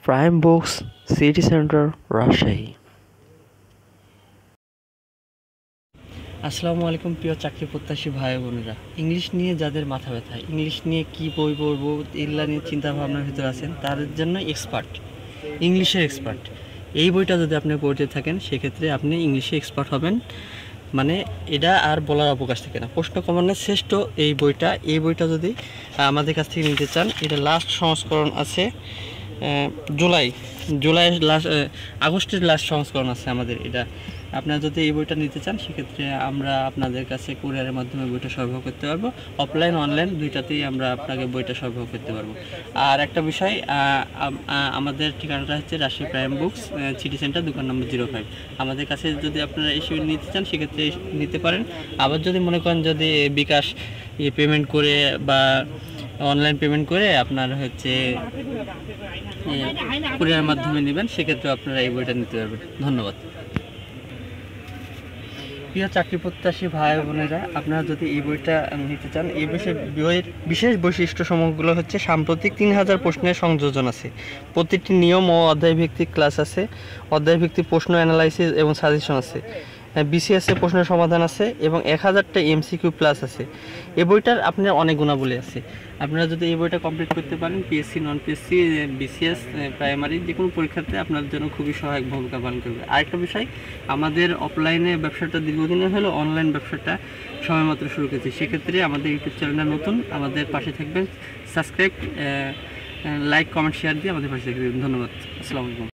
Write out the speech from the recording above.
Prime books, city centre, Rajshahi. আসসালামু আলাইকুম প্রিয় চাকরি প্রত্যাশী ভাই বোনেরা। ইংলিশ নিয়ে যাদের মাথা ব্যথা, ইংলিশ নিয়ে কী বই পড়বো এগুলা নিয়ে চিন্তা ভাবনার ভিতরে আছেন, তাদের জন্য ইংলিশের এক্সপার্ট এই বইটা যদি আপনি পড়তে থাকেন সেক্ষেত্রে আপনি ইংলিশে এক্সপার্ট হবেন। মানে এটা আর বলার অবকাশ থাকে না। প্রশ্ন কমনের শ্রেষ্ঠ এই বইটা যদি আমাদের কাছ থেকে নিতে চান, এটা লাস্ট সংস্করণ আছে জুলাই আগস্টের লাস্ট সংস্করণ আছে আমাদের। এটা আপনারা যদি এই বইটা নিতে চান সেক্ষেত্রে আমরা আপনাদের কাছে কুরিয়ারের মাধ্যমে বইটা সরবরাহ করতে পারবো। অফলাইন অনলাইন দুইটাতেই আমরা আপনাকে বইটা সরবরাহ করতে পারবো। আর একটা বিষয়, আমাদের ঠিকানাটা হচ্ছে Rajshahi prime books, city centre, দোকান নম্বর 05। আমাদের কাছে যদি আপনারা এসে নিতে চান সেক্ষেত্রে নিতে পারেন। আবার যদি মনে করেন যদি বিকাশ পেমেন্ট করে বা অনলাইন পেমেন্ট করে আপনার হচ্ছে কুরিয়ারের মাধ্যমে নেবেন, সেক্ষেত্রে আপনারা এই বইটা নিতে পারবেন। ধন্যবাদ। প্রিয় চাকরি প্রত্যাশী ভাই বোনেরা, আপনারা যদি এই বইটা নিতে চান, এই বইয়ের বিশেষ বৈশিষ্ট্যসমূহগুলো হচ্ছে সাম্প্রতিক 3000 প্রশ্নের সংযোজন আছে, প্রতিটি নিয়ম ও অধ্যায়ভিত্তিক ক্লাস আছে, অধ্যায়ভিত্তিক প্রশ্ন অ্যানালাইসিস এবং সাজেশন আছে, বিসিএসের প্রশ্নের সমাধান আছে এবং 1000টা এমসিকিউ প্লাস আছে। এই বইটার আপনার অনেক গুণাবলী আছে। আপনারা যদি এই বইটা কমপ্লিট করতে পারেন, পিএসসি, নন পিএসসি, বিসিএস, প্রাইমারি যে কোনো পরীক্ষাতে আপনার জন্য খুবই সহায়ক ভূমিকা পালন করবে। আরেকটা বিষয়, আমাদের অফলাইনে ব্যবসাটা দীর্ঘদিনের হলো, অনলাইন ব্যবসাটা সময়মাত্র শুরু করেছে। সেক্ষেত্রে আমাদের ইউটিউব চ্যানেলটা নতুন, আমাদের পাশে থাকবেন। সাবস্ক্রাইব, লাইক, কমেন্ট, শেয়ার দিয়ে আমাদের পাশে থাকবেন। ধন্যবাদ। আসসালামু আলাইকুম।